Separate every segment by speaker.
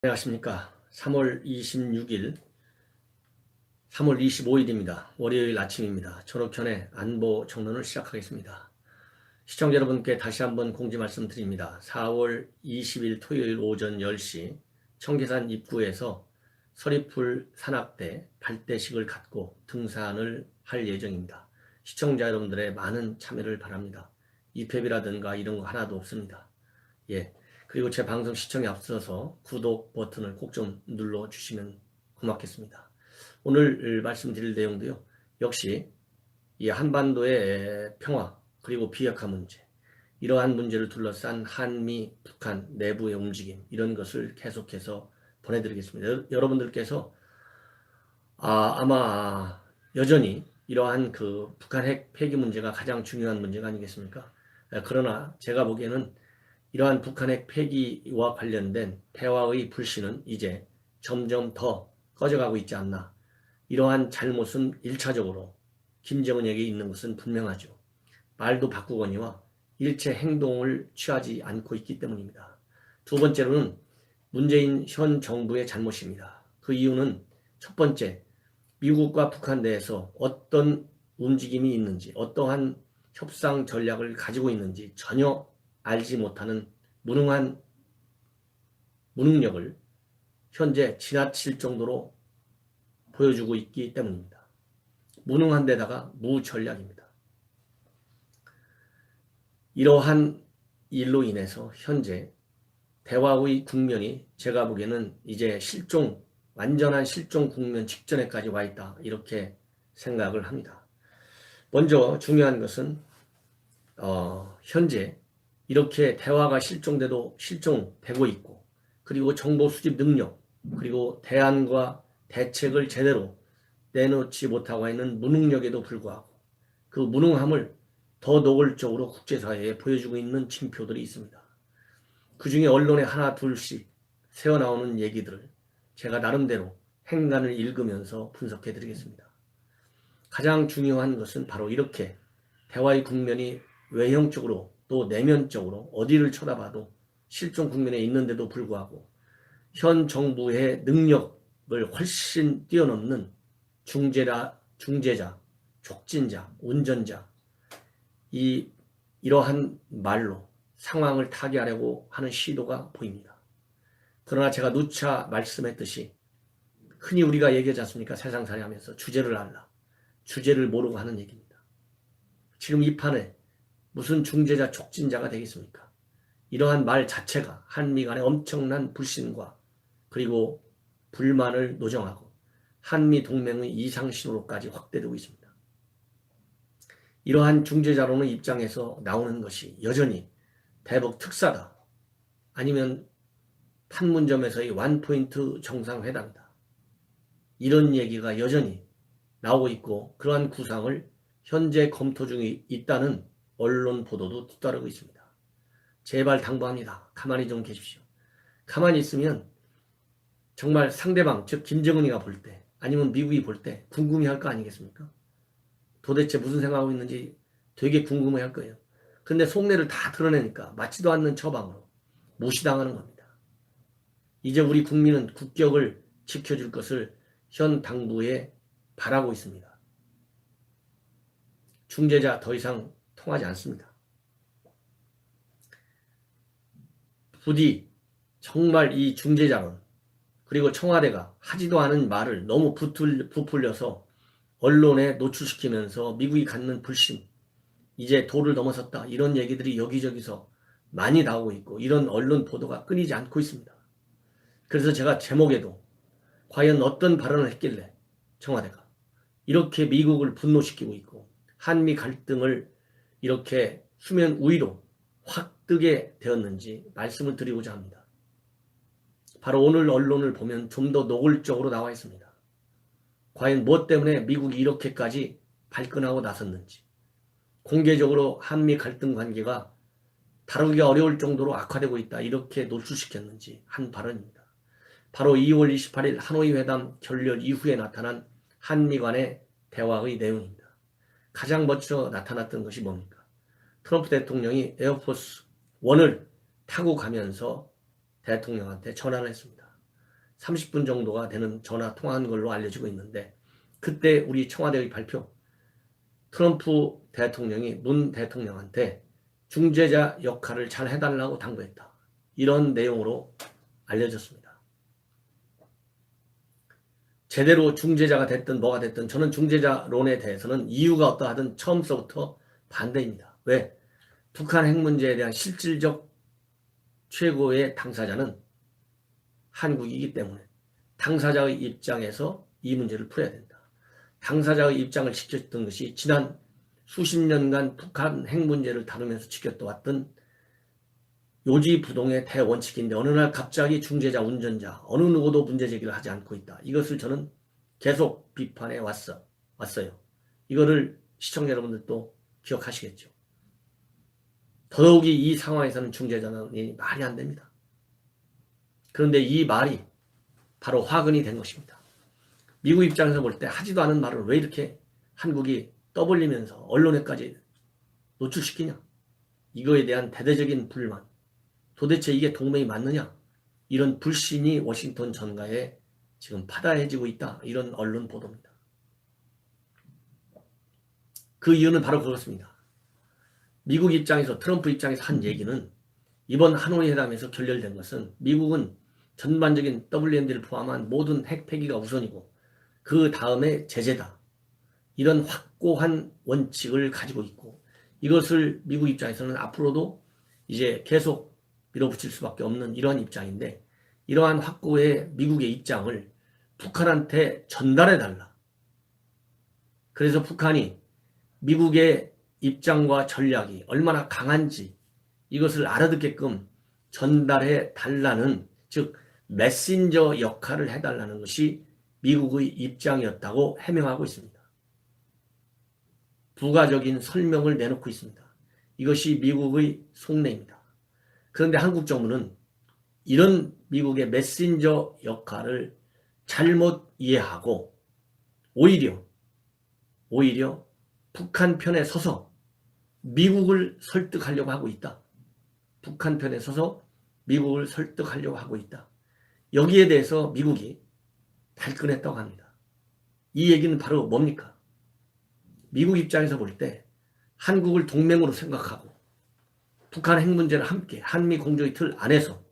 Speaker 1: 안녕하십니까. 3월 26일, 3월 25일입니다. 월요일 아침입니다. 졸업전에 안보 정론을 시작하겠습니다. 시청자 여러분께 다시 한번 공지 말씀드립니다. 4월 20일 토요일 오전 10시 청계산 입구에서 서리풀 산악대 발대식을 갖고 등산을 할 예정입니다. 시청자 여러분들의 많은 참여를 바랍니다. 입회비라든가 이런 거 하나도 없습니다. 예. 그리고 제 방송 시청에 앞서서 구독 버튼을 꼭 좀 눌러주시면 고맙겠습니다. 오늘 말씀드릴 내용도요. 역시 이 한반도의 평화 그리고 비핵화 문제, 이러한 문제를 둘러싼 한미, 북한 내부의 움직임, 이런 것을 계속해서 보내드리겠습니다. 여러분들께서 아마 여전히 이러한 그 북한 핵 폐기 문제가 가장 중요한 문제가 아니겠습니까? 그러나 제가 보기에는 이러한 북한핵 폐기와 관련된 대화의 불씨는 이제 점점 더 꺼져가고 있지 않나. 이러한 잘못은 1차적으로 김정은에게 있는 것은 분명하죠. 말도 바꾸거니와 일체 행동을 취하지 않고 있기 때문입니다. 두 번째로는 문재인 현 정부의 잘못입니다. 그 이유는 첫 번째, 미국과 북한 내에서 어떤 움직임이 있는지, 어떠한 협상 전략을 가지고 있는지 전혀 알지 못하는 무능력을 현재 지나칠 정도로 보여주고 있기 때문입니다. 무능한 데다가 무전략입니다. 이러한 일로 인해서 현재 대화의 국면이 제가 보기에는 이제 완전한 실종 국면 직전에까지 와 있다, 이렇게 생각을 합니다. 먼저 중요한 것은 현재 이렇게 대화가 실종되고 있고, 그리고 정보 수집 능력, 그리고 대안과 대책을 제대로 내놓지 못하고 있는 무능력에도 불구하고 그 무능함을 더 노골적으로 국제사회에 보여주고 있는 징표들이 있습니다. 그 중에 언론에 하나 둘씩 새어나오는 얘기들을 제가 나름대로 행간을 읽으면서 분석해 드리겠습니다. 가장 중요한 것은 바로 이렇게 대화의 국면이 외형적으로 또 내면적으로 어디를 쳐다봐도 실종 국면에 있는데도 불구하고 현 정부의 능력을 훨씬 뛰어넘는 중재자, 촉진자, 운전자, 이러한 말로 상황을 타개하려고 하는 시도가 보입니다. 그러나 제가 누차 말씀했듯이 흔히 우리가 얘기하지 않습니까? 세상살이 하면서 주제를 알라. 주제를 모르고 하는 얘기입니다. 지금 이 판에 무슨 중재자, 촉진자가 되겠습니까? 이러한 말 자체가 한미 간의 엄청난 불신과 그리고 불만을 노정하고 한미 동맹의 이상신호로까지 확대되고 있습니다. 이러한 중재자로는 입장에서 나오는 것이 여전히 대북 특사다, 아니면 판문점에서의 원포인트 정상회담이다, 이런 얘기가 여전히 나오고 있고, 그러한 구상을 현재 검토 중에 있다는 언론 보도도 뒤따르고 있습니다. 제발 당부합니다. 가만히 좀 계십시오. 가만히 있으면 정말 상대방, 즉 김정은이가 볼 때, 아니면 미국이 볼 때 궁금해할 거 아니겠습니까? 도대체 무슨 생각하고 있는지 되게 궁금해할 거예요. 근데 속내를 다 드러내니까 맞지도 않는 처방으로 무시당하는 겁니다. 이제 우리 국민은 국격을 지켜줄 것을 현 당부에 바라고 있습니다. 중재자 더 이상 통하지 않습니다. 부디 정말 이 중재자는, 그리고 청와대가 하지도 않은 말을 너무 부풀려서 언론에 노출시키면서 미국이 갖는 불신, 이제 도를 넘어섰다, 이런 얘기들이 여기저기서 많이 나오고 있고, 이런 언론 보도가 끊이지 않고 있습니다. 그래서 제가 제목에도 과연 어떤 발언을 했길래 청와대가 이렇게 미국을 분노시키고 있고 한미 갈등을 이렇게 수면 위로 확 뜨게 되었는지 말씀을 드리고자 합니다. 바로 오늘 언론을 보면 좀 더 노골적으로 나와 있습니다. 과연 무엇 때문에 미국이 이렇게까지 발끈하고 나섰는지, 공개적으로 한미 갈등 관계가 다루기가 어려울 정도로 악화되고 있다, 이렇게 노출시켰는지 한 발언입니다. 바로 2월 28일 하노이 회담 결렬 이후에 나타난 한미 간의 대화의 내용입니다. 가장 먼저 나타났던 것이 뭡니까? 트럼프 대통령이 에어포스 1을 타고 가면서 대통령한테 전화를 했습니다. 30분 정도가 되는 전화 통화한 걸로 알려지고 있는데, 그때 우리 청와대의 발표, 트럼프 대통령이 문 대통령한테 중재자 역할을 잘 해달라고 당부했다. 이런 내용으로 알려졌습니다. 제대로 중재자가 됐든 뭐가 됐든 저는 중재자론에 대해서는 이유가 어떠하든 처음서부터 반대입니다. 왜? 북한 핵 문제에 대한 실질적 최고의 당사자는 한국이기 때문에 당사자의 입장에서 이 문제를 풀어야 된다. 당사자의 입장을 지켰던 것이 지난 수십 년간 북한 핵 문제를 다루면서 지켰던 요지부동의 대원칙인데 어느 날 갑자기 중재자, 운전자, 어느 누구도 문제제기를 하지 않고 있다. 이것을 저는 계속 비판해 왔어요. 이거를 시청자 여러분들도 기억하시겠죠. 더더욱이 이 상황에서는 중재자는 말이 안 됩니다. 그런데 이 말이 바로 화근이 된 것입니다. 미국 입장에서 볼 때 하지도 않은 말을 왜 이렇게 한국이 떠벌리면서 언론에까지 노출시키냐. 이거에 대한 대대적인 불만. 도대체 이게 동맹이 맞느냐. 이런 불신이 워싱턴 전가에 지금 파다해지고 있다. 이런 언론 보도입니다. 그 이유는 바로 그렇습니다. 미국 입장에서 트럼프 입장에서 한 얘기는 이번 하노이 회담에서 결렬된 것은 미국은 전반적인 WMD를 포함한 모든 핵 폐기가 우선이고 그 다음에 제재다. 이런 확고한 원칙을 가지고 있고 이것을 미국 입장에서는 앞으로도 이제 계속 밀어붙일 수밖에 없는 이러한 입장인데 이러한 확고의 미국의 입장을 북한한테 전달해달라. 그래서 북한이 미국의 입장과 전략이 얼마나 강한지 이것을 알아듣게끔 전달해 달라는 즉 메신저 역할을 해달라는 것이 미국의 입장이었다고 해명하고 있습니다. 부가적인 설명을 내놓고 있습니다. 이것이 미국의 속내입니다. 그런데 한국 정부는 이런 미국의 메신저 역할을 잘못 이해하고 오히려 북한 편에 서서 미국을 설득하려고 하고 있다. 북한 편에 서서 미국을 설득하려고 하고 있다. 여기에 대해서 미국이 발끈했다고 합니다. 이 얘기는 바로 뭡니까? 미국 입장에서 볼 때 한국을 동맹으로 생각하고 북한 핵 문제를 함께 한미 공조의 틀 안에서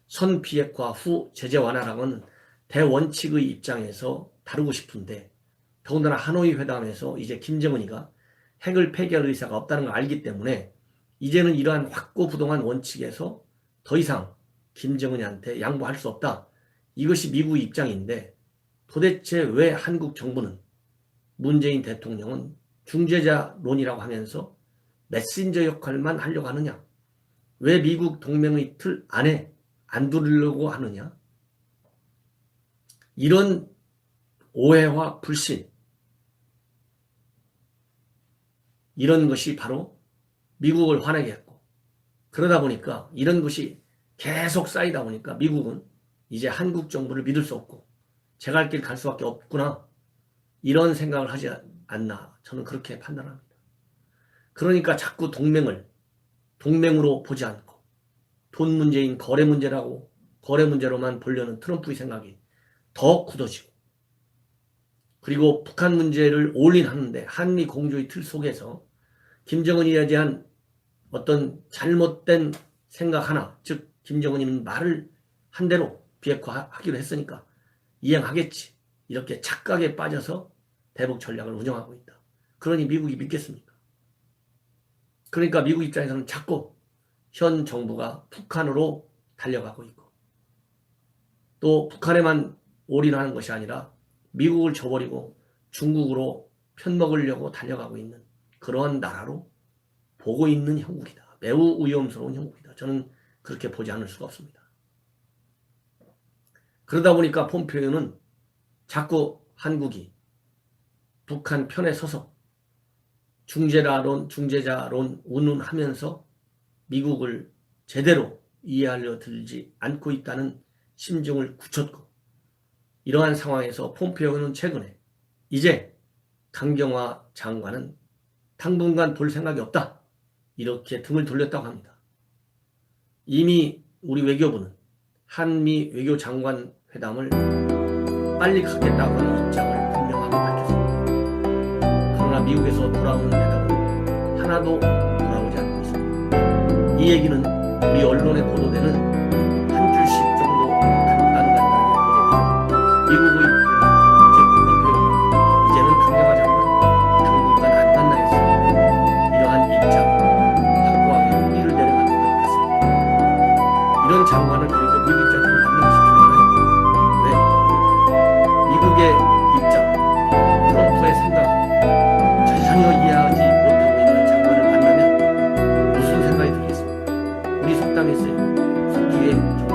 Speaker 1: 선 비핵화 후 제재 완화랑은 대원칙의 입장에서 다루고 싶은데 더군다나 하노이 회담에서 이제 김정은이가 핵을 폐기할 의사가 없다는 걸 알기 때문에 이제는 이러한 확고부동한 원칙에서 더 이상 김정은이한테 양보할 수 없다. 이것이 미국의 입장인데 도대체 왜 한국 정부는 문재인 대통령은 중재자론이라고 하면서 메신저 역할만 하려고 하느냐? 왜 미국 동맹의 틀 안에 안 두려고 하느냐? 이런 오해와 불신 이런 것이 바로 미국을 화나게 했고 그러다 보니까 이런 것이 계속 쌓이다 보니까 미국은 이제 한국 정부를 믿을 수 없고 제가 할 길 갈 수밖에 없구나 이런 생각을 하지 않나 저는 그렇게 판단합니다. 그러니까 자꾸 동맹으로 보지 않고 돈 문제인 거래 문제로만 보려는 트럼프의 생각이 더 굳어지고 그리고 북한 문제를 올인하는데 한미 공조의 틀 속에서 김정은이에 대한 어떤 잘못된 생각 하나 즉 김정은이는 말을 한 대로 비핵화하기로 했으니까 이행하겠지 이렇게 착각에 빠져서 대북 전략을 운영하고 있다. 그러니 미국이 믿겠습니까? 그러니까 미국 입장에서는 자꾸 현 정부가 북한으로 달려가고 있고 또 북한에만 올인하는 것이 아니라 미국을 저버리고 중국으로 편먹으려고 달려가고 있는 그러한 나라로 보고 있는 형국이다. 매우 위험스러운 형국이다. 저는 그렇게 보지 않을 수가 없습니다. 그러다 보니까 폼페이오는 자꾸 한국이 북한 편에 서서 중재자론 운운하면서 미국을 제대로 이해하려 들지 않고 있다는 심증을 굳혔고 이러한 상황에서 폼페이오는 최근에 이제 강경화 장관은 당분간 볼 생각이 없다. 이렇게 등을 돌렸다고 합니다. 이미 우리 외교부는 한미 외교장관 회담을 빨리 갖겠다고 하는 입장을 분명하게 밝혔습니다. 그러나 미국에서 돌아오는 대답은 하나도 돌아오지 않고 있습니다. 이 얘기는 우리 언론에 보도되는 한 줄씩 정도 간단하게 보도되는 미국의 반란, 즉 폼페이오, 이제는 강경화 장관 당분간 안 만나 했어 이러한 입장 확고하게 뿌리를 내려가는 것 같습니다. 이런 장관을 그리고 미국 입장에서 만나고 싶지 않아요. 왜? 미국의 입장, 트럼프의 생각 전혀 이해하지 못하고 있는 장관을 만나면 무슨 생각이 들겠습니까? 우리 속담했어요. 소기의 종이다.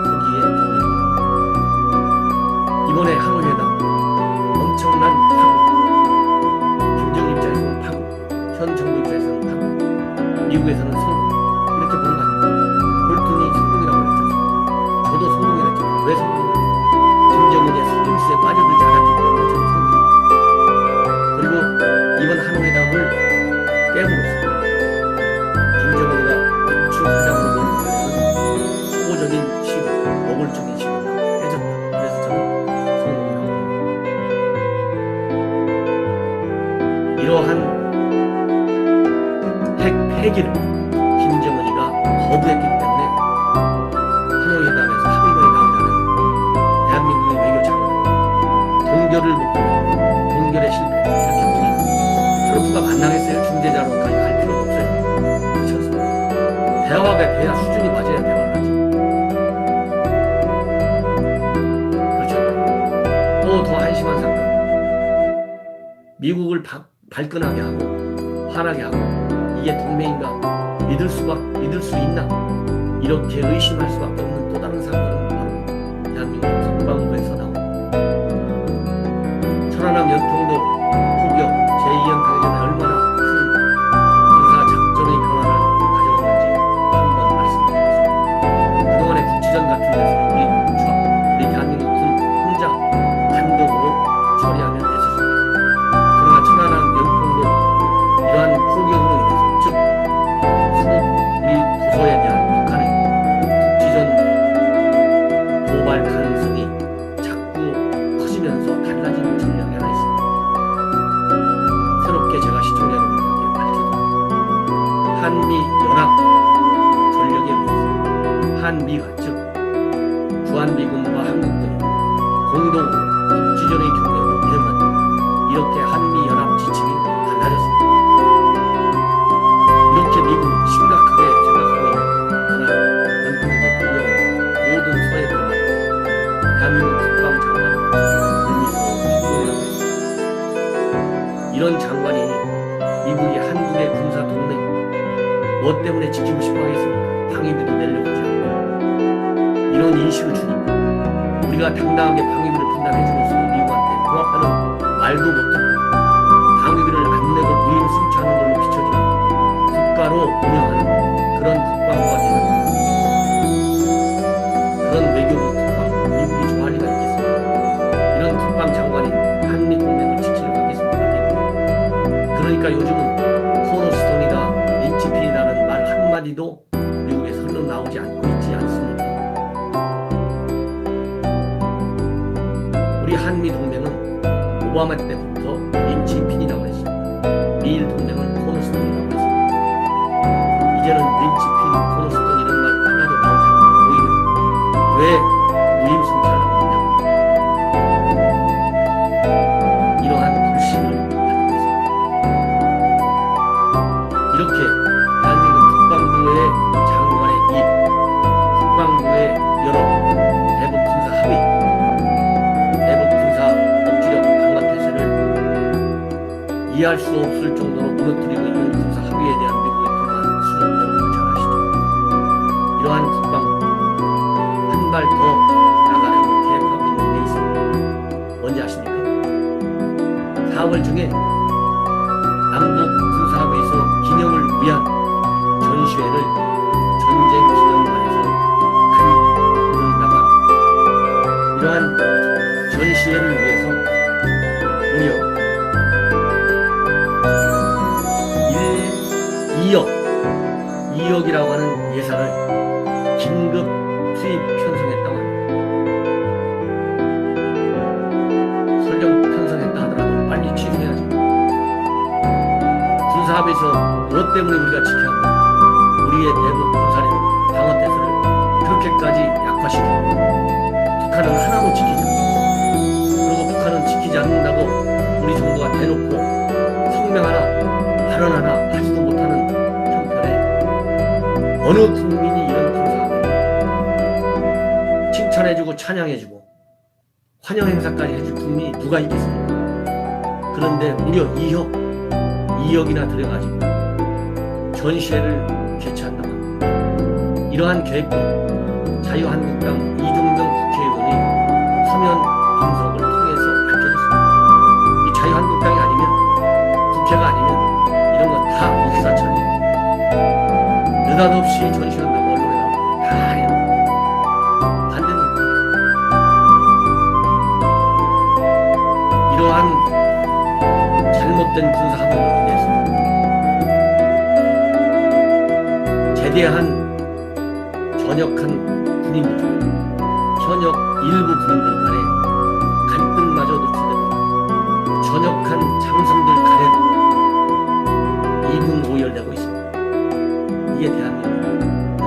Speaker 1: 소기의 종이다. 이번에 하노이 회담 엄청난 파국, 김정은 입장에서는 파국, 현 정부 입장에서는 파국, 미국에서는 성공, 이렇게 보는 거 아닙니까? 볼튼이 성공이라고 그랬잖아요. 저도 성공이라고 했잖아요. 왜 성공이냐? 김정은의 속임수에 빠져들지 않았기 때문에 저는 성공입니다. 그리고 이번 하노이회담을 깨물어서 김정은이가 북측회담으로 보는 초보적인 시도, 노골적인 시도가 깨졌다. 그래서 저는 성공이라고 합니다. 이러한 핵폐기를 김정은이가 거부했기 때문에 하노이회담에서 합의문이 나오자는 대한민국의 외교장관 동결을 목표로 동결에 실패, 이렇게 보니 트럼프가 만나겠어요? 중재자로까지 갈 필요가 없어요. 그렇지 않습니까? 대화가 돼야 수준이 맞아야 대화를 하지. 그렇죠? 또 더 한심한 사건, 미국을 발끈하게 하고 화나게 하고 이게 동맹인가 믿을 수 있나 이렇게 의심할 수밖에 없는 또 다른 사건은 바로 대한민국 국방부에서 나온 천안함 연평도 포격 제2형 타격전에 얼마나 큰 군사 작전의 변화를 가져왔는지 한번 말씀드리겠습니다. 그동안의 국지전 같은 데서는 우리 대한민국 군 혼자 단독으로 처리하면 됐었습니다. 그러나 천안함 연평도 이러한 포격으로 인해서 즉 우리 도서에 대한 북한의 국지전 도발 가능성이 자꾸 커지면서 달라지는 전략이 하나 있습니다. 새롭게 제가 시청자 여러분께 밝혀드립니다. 한미연합 전력에 의해서 한미가 즉 주한미군과 한국군이 공동으로 국지전의 경우에도 대응한다. 이렇게 한미연합 지침이 달라졌습니다. 이렇게 미국은 심각하게 생각하고 있는 하나 연평도 공격으로 모든 서해 변화 대한민국 국방장관은 의미스러운 충돌이라고 했습니다. 이런 장관이 미국이 한국의 군사 동맹 뭐 때문에 지키고 싶어 하겠습니까? 방위비도 내려고 하지 않고 이런 인식을 주니까 우리가 당당하게 방위비를 분담해주면서 미국한테 고맙다는 말도 못하고 방위비를 안 내고 무임승차하는 걸로 비춰지는 국가로 운영하는 그런 국방부가 되는 그런 외교부 국방 미국이 좋아할 리가 있겠습니까? 이런 국방장관이 한미 동맹을 지키려고 하겠습니까? 그러니까 요즘은 코너스톤이다 린치핀이라는 말 한마디도 미국에서 흘러나오지 않고 있지 않습니까? 우리 한미 동맹은 오바마 때부터 린치핀이라고 했습니다. 미일 동맹은 코너스톤이라고 했습니다. 이제는 린치핀, 코너스톤 이런 말 하나도 나오지 않고 오히려 왜 무임승차를 하느냐 이러한 불신을 가지고 있습니다. 이렇게 대한민국 국방부의 장관의 국방부의 여러 대북 군사 합의, 대북 군사 억지력 강화 태세를 이해할 수 없을 정도로 무너뜨리고 있는 군사 합의에 대한 미국의 불만 수준 여러분 잘 아시죠? 이러한 국방부 한 발 더 나가려고 계획하고 있는 데 있습니다. 뭔지 아십니까? 4월 중에 남북 군사합의서 기념을 위한 전시회를 전쟁 기념관에서 간다고 합니다. 이러한 전시회를 위해서 무려 2억이라고 하는 예산을 긴급 투입 편성했다고 합니다. 통합에서 무엇 때문에 우리가 지켜야 하고 우리의 대북 군사력 방어태세를 그렇게까지 약화시키고 북한은 하나도 지키지 않고 그리고 북한은 지키지 않는다고 우리 정부가 대놓고 성명 하나 발언 하나 하지도 못하는 형편에 어느 국민이 이런 군사합을 칭찬해주고 찬양해주고 환영 행사까지 해줄 국민이 누가 있겠습니까? 그런데 무려 2억이나 들여가지고 전시회를 개최한다고 합니다. 이러한 계획도 자유한국당 이종명 국회의원이 서면 분석을 통해서 밝혀졌습니다. 이 자유한국당이 아니면 국회가 아니면 이런 건 다 일사천리 느닷없이 전시한다고 언론에 나오고 다 해요. 반대는 이러한 잘못된 군사 합의로 인해서 제대한 전역한 군인들, 현역 일부 군인들 간의 갈등마저 노출되고 전역한 장성들 간에도 이분오열되고 있습니다. 이게 대한민국입니다.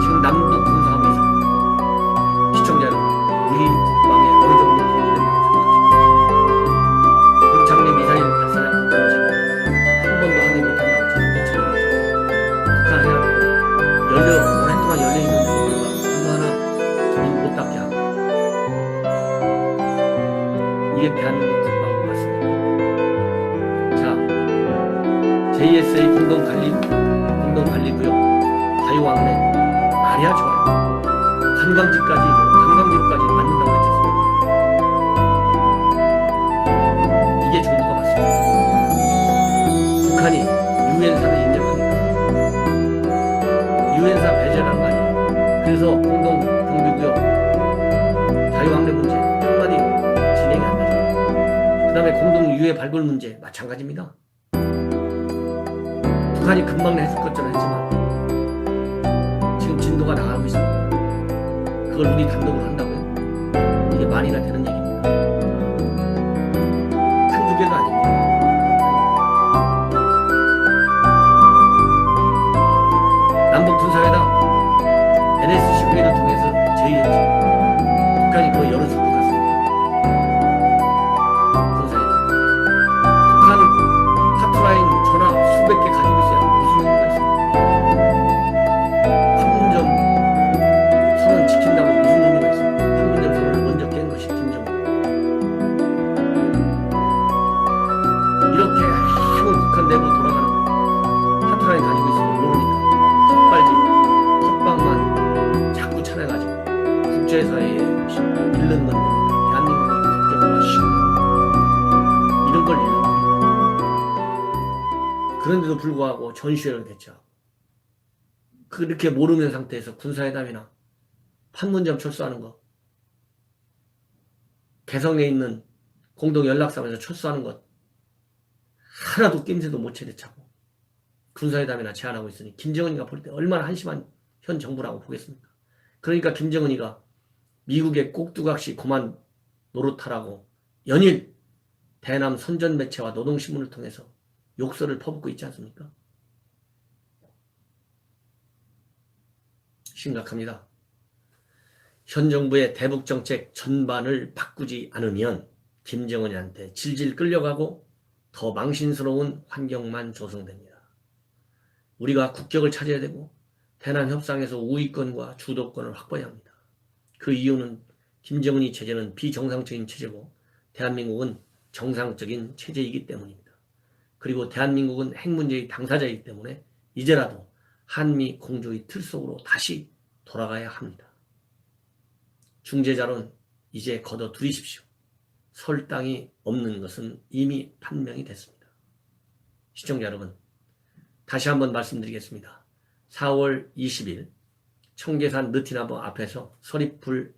Speaker 1: 지금 남북 군사합의에서 시청자 여러분, 우리 국방에 어느 정도 도움이 된다고 생각하십니까? 문창래 미사일 발사량 한 번도 확인 못한다고 저는 외쳐드렸죠. 북한 해안 오랫동안 열려있는데도 불구하고 하나하나 저는 못 닫게 하고 이게 대한민국 국방 맞습니다. 자, JSA 공동관리구역 자유왕래 말이야 좋아요. 관광지로까지 만든다고 했잖습니다. 이게 정부가 맞습니다. 북한이 유엔사를 인정합니까? 유엔사 배제라는 거 아니에요. 그래서 공동경비구역 자유왕래 문제 한마디 진행이 안 되죠. 그 다음에 공동유해 발굴 문제 마찬가지입니다. 북한이 금방 해줄 것처럼 했지만 지금 진도가 나가고 있습니다. 그걸 우리 단독으로 한다고요? 이게 말이나 되는 얘기입니다. 한두 개가 아닙니다. 남북 군사회담 NSC 회의를 통해서 제의했죠. 북한이 거의 열어줄 것 같습니다. 군사회담. 북한은 하트라인 전화 수백 개 가지고 있어야 무슨 의미가 있습니까? 판문점 선언 지킨다고 무슨 의미가 있습니까? 판문점 선언을 먼저 깬 것이 김정은. 이렇게 아무 북한 내부 돌아가는 하트라인 가지고 있으면 모르니까 헛방만 자꾸 찾아가지고 국제사회에 잃는 건 겁니다. 대한민국의 국제법만 싫어. 이런 걸 잃는 겁니다. 그런데도 불구하고 전시회를 개최하고 그렇게 모르는 상태에서 군사회담이나 판문점 철수하는 거, 개성에 있는 공동연락사무소 철수하는 것 하나도 낌새도 못 채려차고 군사회담이나 제안하고 있으니 김정은이가 볼 때 얼마나 한심한 현 정부라고 보겠습니까? 그러니까 김정은이가 미국의 꼭두각시 고만 노릇하라고 연일 대남 선전 매체와 노동신문을 통해서 욕설을 퍼붓고 있지 않습니까? 심각합니다. 현 정부의 대북정책 전반을 바꾸지 않으면 김정은이한테 질질 끌려가고 더 망신스러운 환경만 조성됩니다. 우리가 국격을 차져야 되고 대남 협상에서 우위권과 주도권을 확보해야 합니다. 그 이유는 김정은이 체제는 비정상적인 체제고 대한민국은 정상적인 체제이기 때문입니다. 그리고 대한민국은 핵 문제의 당사자이기 때문에 이제라도 한미 공조의 틀 속으로 다시 돌아가야 합니다. 중재자론 이제 걷어들이십시오. 설 땅이 없는 것은 이미 판명이 됐습니다. 시청자 여러분, 다시 한번 말씀드리겠습니다. 4월 20일 청계산 느티나무 앞에서 서리풀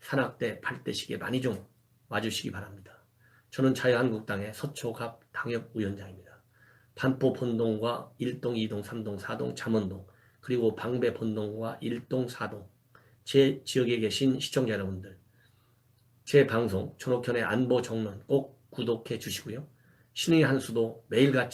Speaker 1: 산악대 발대식에 많이 좀 와주시기 바랍니다. 저는 자유한국당의 서초갑 당협위원장입니다. 반포 본동과 1동, 2동, 3동, 4동, 잠원동, 그리고 방배 본동과 1동, 4동 제 지역에 계신 시청자 여러분들, 제 방송 전옥현의 안보 정론 꼭 구독해 주시고요. 신의 한 수도 매일같이